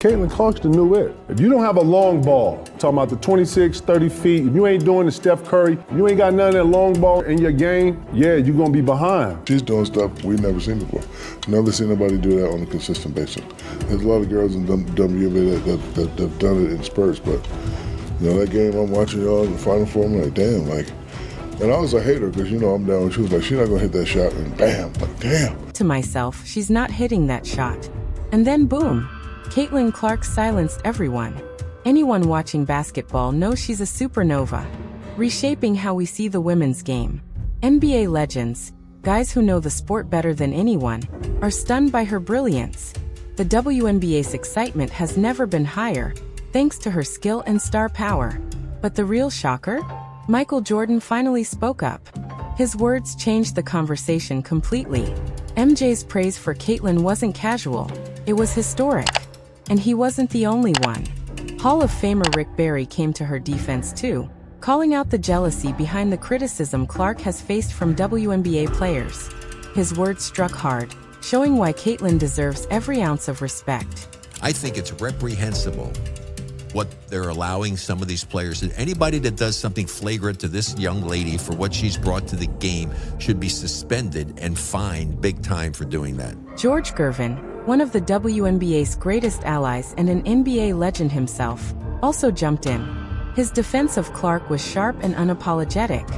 Caitlin Clark's the new it. If you don't have a long ball, I'm talking about the 26, 30 feet, if you ain't doing the Steph Curry, if you ain't got none of that long ball in your game, yeah, you're gonna be behind. She's doing stuff we've never seen before. Never seen nobody do that on a consistent basis. There's a lot of girls in WNBA that have done it in spurts, but you know, that game I'm watching y'all in the Final Four, I'm like, damn, like, and I was a hater because, you know, I'm down. She was like, she's not going to hit that shot, and bam, like, damn. To myself, she's not hitting that shot. And then boom, Caitlin Clark silenced everyone. Anyone watching basketball knows she's a supernova, reshaping how we see the women's game. NBA legends, guys who know the sport better than anyone, are stunned by her brilliance. The WNBA's excitement has never been higher, thanks to her skill and star power. But the real shocker? Michael Jordan finally spoke up. His words changed the conversation completely. MJ's praise for Caitlin wasn't casual, it was historic. And he wasn't the only one. Hall of Famer Rick Barry came to her defense too, calling out the jealousy behind the criticism Clark has faced from WNBA players. His words struck hard, showing why Caitlin deserves every ounce of respect. I think it's reprehensible what they're allowing some of these players. Anybody that does something flagrant to this young lady for what she's brought to the game should be suspended and fined big time for doing that. George Gervin, one of the WNBA's greatest allies and an NBA legend himself, also jumped in. His defense of Clark was sharp and unapologetic.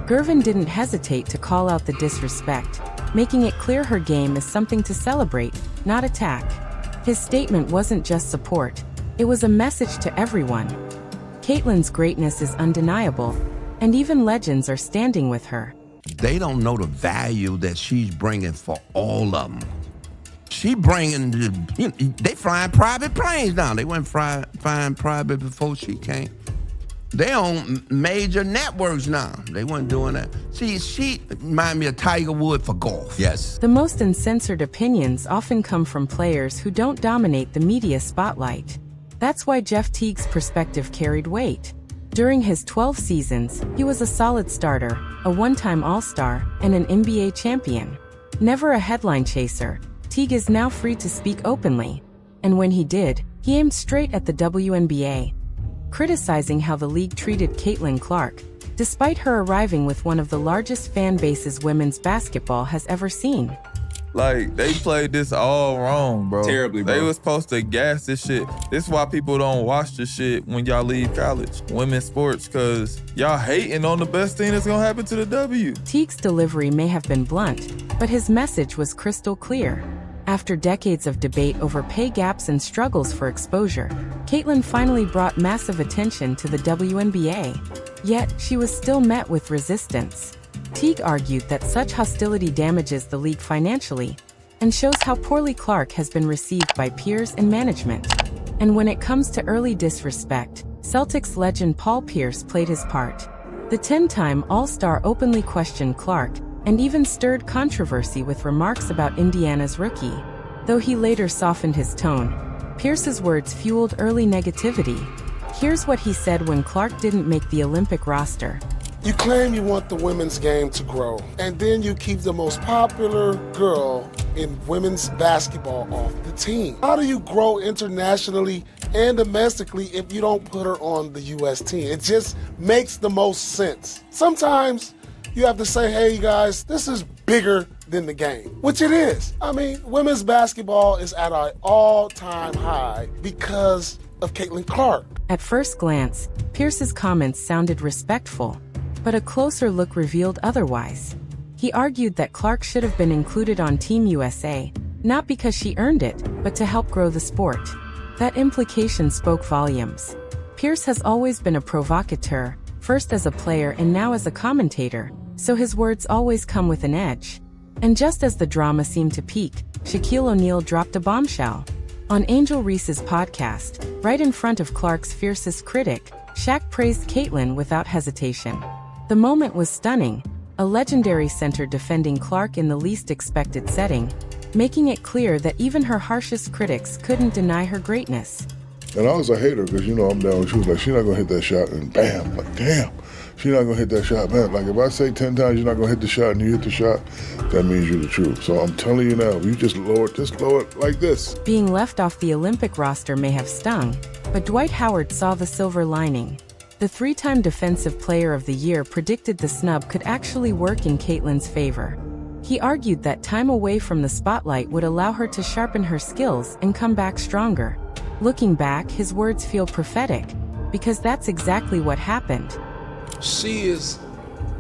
Gervin didn't hesitate to call out the disrespect, making it clear her game is something to celebrate, not attack. His statement wasn't just support. It was a message to everyone. Caitlin's greatness is undeniable, and even legends are standing with her. They don't know the value that she's bringing for all of them. She bringing, they flying private planes now. They weren't flying private before she came. They on major networks now. They weren't doing that. See, she remind me of Tiger Woods for golf. Yes. The most uncensored opinions often come from players who don't dominate the media spotlight. That's why Jeff Teague's perspective carried weight. During his 12 seasons, he was a solid starter, a one-time All-Star, and an NBA champion. Never a headline chaser, Teague is now free to speak openly. And when he did, he aimed straight at the WNBA, criticizing how the league treated Caitlin Clark, despite her arriving with one of the largest fan bases women's basketball has ever seen. Like, they played this all wrong, bro. Terribly, bro. They was supposed to gas this shit. This is why people don't watch the shit when y'all leave college, women's sports, because y'all hating on the best thing that's going to happen to the W. Teague's delivery may have been blunt, but his message was crystal clear. After decades of debate over pay gaps and struggles for exposure, Caitlin finally brought massive attention to the WNBA. Yet, she was still met with resistance. Teague argued that such hostility damages the league financially and shows how poorly Clark has been received by peers and management. And when it comes to early disrespect, Celtics legend Paul Pierce played his part. The 10-time All-Star openly questioned Clark and even stirred controversy with remarks about Indiana's rookie. Though he later softened his tone, Pierce's words fueled early negativity. Here's what he said when Clark didn't make the Olympic roster. You claim you want the women's game to grow, and then you keep the most popular girl in women's basketball off the team. How do you grow internationally and domestically if you don't put her on the U.S. team? It just makes the most sense. Sometimes you have to say, hey guys, this is bigger than the game, which it is. I mean, women's basketball is at an all-time high because of Caitlin Clark. At first glance, Pierce's comments sounded respectful, but a closer look revealed otherwise. He argued that Clark should have been included on Team USA, not because she earned it, but to help grow the sport. That implication spoke volumes. Pierce has always been a provocateur, first as a player and now as a commentator, so his words always come with an edge. And just as the drama seemed to peak, Shaquille O'Neal dropped a bombshell. On Angel Reese's podcast, right in front of Clark's fiercest critic, Shaq praised Caitlin without hesitation. The moment was stunning, a legendary center defending Clark in the least expected setting, making it clear that even her harshest critics couldn't deny her greatness. And I was a hater because, you know, I'm down. She was like, she's not going to hit that shot, and bam, like, damn. she's not gonna hit that shot, man. Like if I say 10 times you're not gonna hit the shot and you hit the shot, that means you're the truth. So I'm telling you now, if you just lower it like this. Being left off the Olympic roster may have stung, but Dwight Howard saw the silver lining. The three-time Defensive Player of the Year predicted the snub could actually work in Caitlin's favor. He argued that time away from the spotlight would allow her to sharpen her skills and come back stronger. Looking back, his words feel prophetic, because that's exactly what happened. She is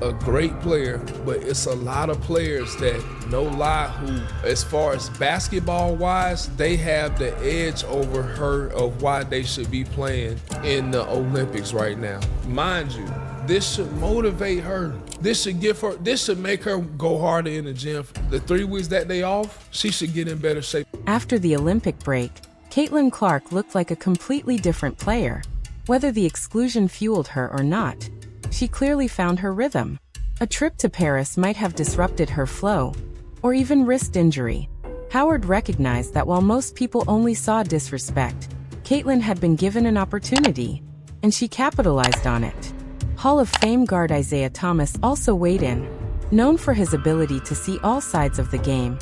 a great player, but it's a lot of players that, no lie, who, as far as basketball-wise, they have the edge over her of why they should be playing in the Olympics right now. Mind you, this should motivate her. This should make her go harder in the gym. The 3 weeks that they off, she should get in better shape. After the Olympic break, Caitlin Clark looked like a completely different player. Whether the exclusion fueled her or not, she clearly found her rhythm. A trip to Paris might have disrupted her flow, or even risked injury. Howard recognized that while most people only saw disrespect, Caitlin had been given an opportunity, and she capitalized on it. Hall of Fame guard Isaiah Thomas also weighed in. Known for his ability to see all sides of the game,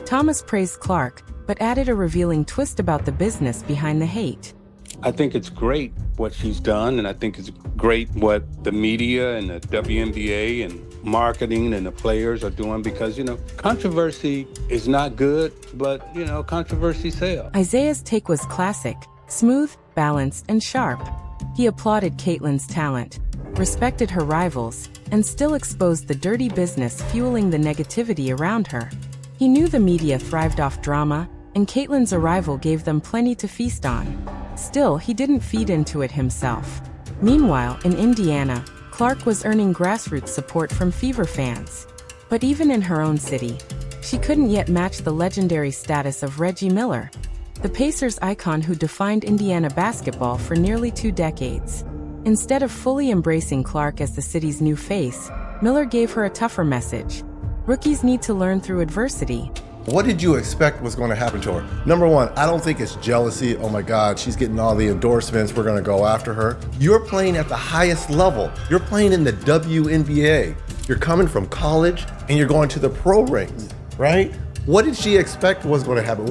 Thomas praised Clark, but added a revealing twist about the business behind the hate. I think it's great what she's done, and I think it's great what the media and the WNBA and marketing and the players are doing because, controversy is not good, but, controversy sells. Isaiah's take was classic, smooth, balanced, and sharp. He applauded Caitlin's talent, respected her rivals, and still exposed the dirty business fueling the negativity around her. He knew the media thrived off drama, and Caitlin's arrival gave them plenty to feast on. Still, he didn't feed into it himself. Meanwhile, in Indiana, Clark was earning grassroots support from Fever fans. But even in her own city, she couldn't yet match the legendary status of Reggie Miller, the Pacers icon who defined Indiana basketball for nearly 2 decades. Instead of fully embracing Clark as the city's new face, Miller gave her a tougher message. Rookies need to learn through adversity. What did you expect was going to happen to her? Number one, I don't think it's jealousy. Oh my God, she's getting all the endorsements. We're going to go after her. You're playing at the highest level. You're playing in the WNBA. You're coming from college and you're going to the pro ranks, right? What did she expect was going to happen?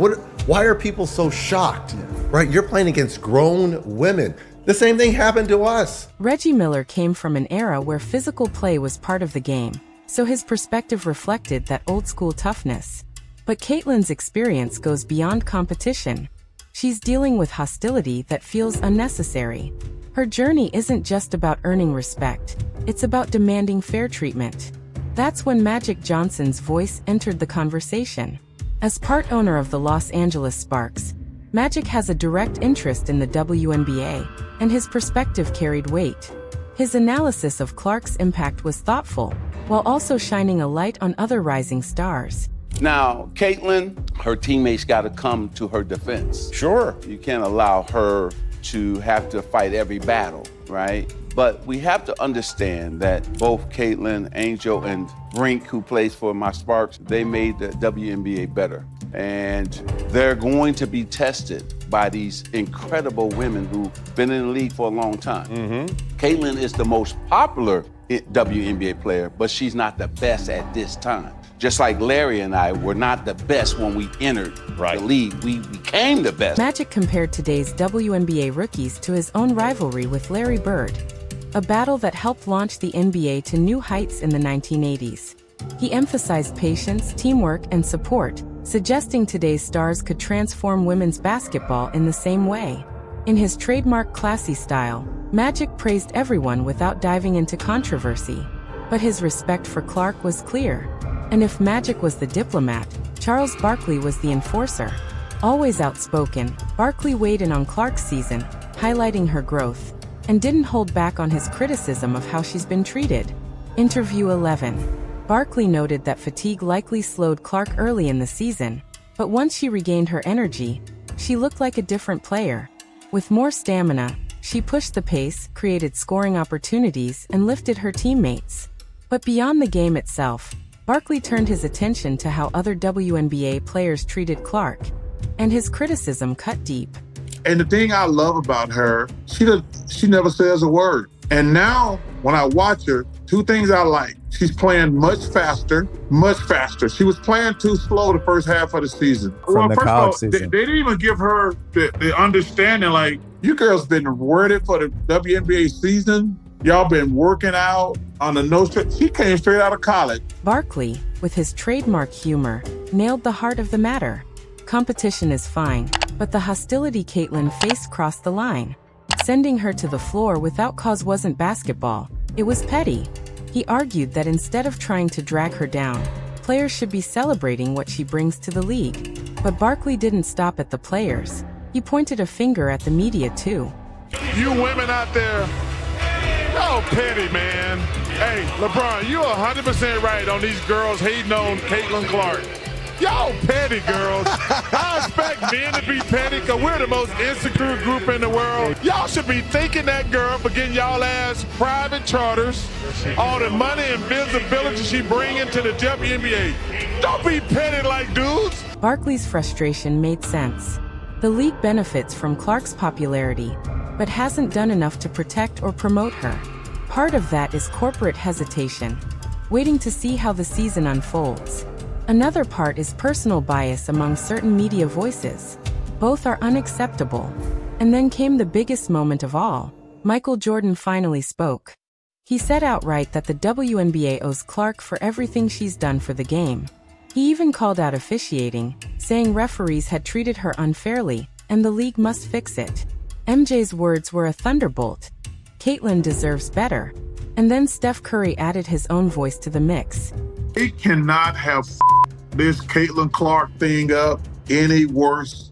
Why are people so shocked, right? You're playing against grown women. The same thing happened to us. Reggie Miller came from an era where physical play was part of the game, so his perspective reflected that old-school toughness. But Caitlin's experience goes beyond competition. She's dealing with hostility that feels unnecessary. Her journey isn't just about earning respect, it's about demanding fair treatment. That's when Magic Johnson's voice entered the conversation. As part owner of the Los Angeles Sparks, Magic has a direct interest in the WNBA, and his perspective carried weight. His analysis of Clark's impact was thoughtful, while also shining a light on other rising stars. Now, Caitlin, her teammates got to come to her defense. Sure. You can't allow her to have to fight every battle, right? But we have to understand that both Caitlin, Angel, and Brink, who plays for my Sparks, they made the WNBA better. And they're going to be tested by these incredible women who've been in the league for a long time. Caitlin is the most popular WNBA player, but she's not the best at this time. Just like Larry and I were not the best when we entered the league. We became the best. Magic compared today's WNBA rookies to his own rivalry with Larry Bird, a battle that helped launch the NBA to new heights in the 1980s. He emphasized patience, teamwork, and support, suggesting today's stars could transform women's basketball in the same way. In his trademark classy style, Magic praised everyone without diving into controversy. But his respect for Clark was clear. And if Magic was the diplomat, Charles Barkley was the enforcer. Always outspoken, Barkley weighed in on Clark's season, highlighting her growth, and didn't hold back on his criticism of how she's been treated. Interview 11. Barkley noted that fatigue likely slowed Clark early in the season, but once she regained her energy, she looked like a different player. With more stamina, she pushed the pace, created scoring opportunities, and lifted her teammates. But beyond the game itself, Barkley turned his attention to how other WNBA players treated Clark, and his criticism cut deep. And the thing I love about her, she never says a word. And now, when I watch her, two things I like. She's playing much faster, much faster. She was playing too slow the first half of the season. From the first college of all, season. They didn't even give her the understanding, like, you girls been worded for the WNBA season. Y'all been working out on the nose. She came straight out of college. Barkley, with his trademark humor, nailed the heart of the matter. Competition is fine, but the hostility Caitlin faced crossed the line. Sending her to the floor without cause wasn't basketball, it was petty. He argued that instead of trying to drag her down, players should be celebrating what she brings to the league. But Barkley didn't stop at the players. He pointed a finger at the media too. You women out there, y'all petty, man. Hey, LeBron, you're 100% right on these girls hating on Caitlin Clark. Y'all petty, girls. I expect men to be petty because we're the most insecure group in the world. Y'all should be thanking that girl for getting y'all ass private charters, all the money and visibility she bringing to the WNBA. Don't be petty like dudes. Barkley's frustration made sense. The league benefits from Clark's popularity, but hasn't done enough to protect or promote her. Part of that is corporate hesitation, waiting to see how the season unfolds. Another part is personal bias among certain media voices. Both are unacceptable. And then came the biggest moment of all. Michael Jordan finally spoke. He said outright that the WNBA owes Clark for everything she's done for the game. He even called out officiating, saying referees had treated her unfairly, and the league must fix it. MJ's words were a thunderbolt. Caitlin deserves better. And then Steph Curry added his own voice to the mix. We cannot have this Caitlin Clark thing up any worse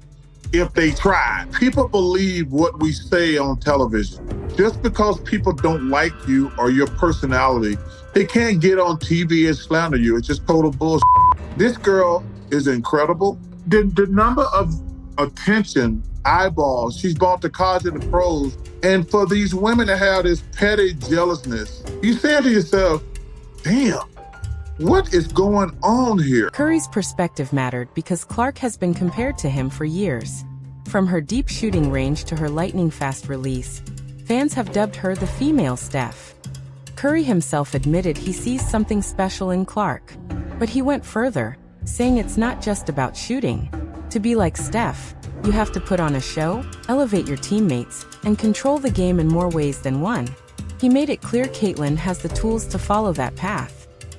if they try. People believe what we say on television. Just because people don't like you or your personality, they can't get on TV and slander you. It's just total bullshit. This girl is incredible. The number of attention, eyeballs she's brought to college and the pros, and for these women to have this petty jealousness, you say to yourself, damn, what is going on here? Curry's perspective mattered because Clark has been compared to him for years. From her deep shooting range to her lightning-fast release, fans have dubbed her the female Steph. Curry himself admitted he sees something special in Clark. But he went further, saying it's not just about shooting. To be like Steph, you have to put on a show, elevate your teammates, and control the game in more ways than one. He made it clear Caitlin has the tools to follow that path.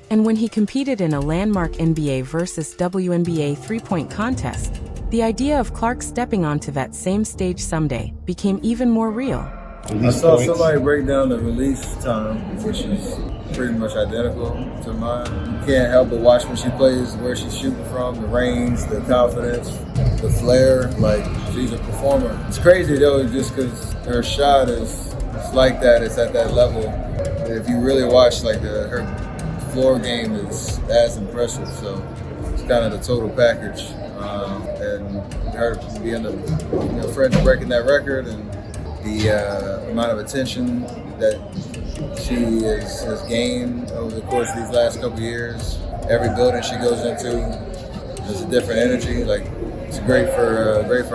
And when he competed in a landmark NBA versus WNBA three-point contest, the idea of Clark stepping onto that same stage someday became even more real. I saw somebody break down the release time, which is pretty much identical to mine. You can't help but watch when she plays, where she's shooting from, the range, the confidence, the flair. Like, she's a performer. It's crazy though, just because her shot is like that. It's at that level. If you really watch, like, her floor game is as impressive. So it's kind of the total package, and her being the French breaking that record, and the amount of attention that she has gained over the course of these last couple of years. Every building she goes into, there's a different energy. Like, it's great for her, great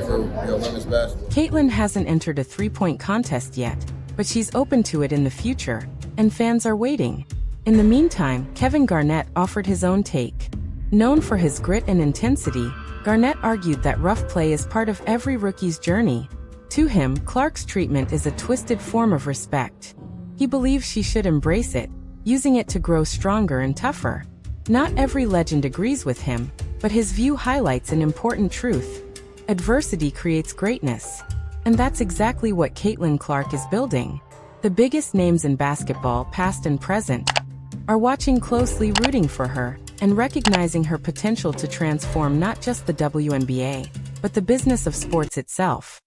for women's basketball. Caitlin hasn't entered a three-point contest yet, but she's open to it in the future, and fans are waiting. In the meantime, Kevin Garnett offered his own take. Known for his grit and intensity, Garnett argued that rough play is part of every rookie's journey. To him, Clark's treatment is a twisted form of respect. He believes she should embrace it, using it to grow stronger and tougher. Not every legend agrees with him, but his view highlights an important truth. Adversity creates greatness. And that's exactly what Caitlin Clark is building. The biggest names in basketball, past and present, are watching closely, rooting for her, and recognizing her potential to transform not just the WNBA, but the business of sports itself.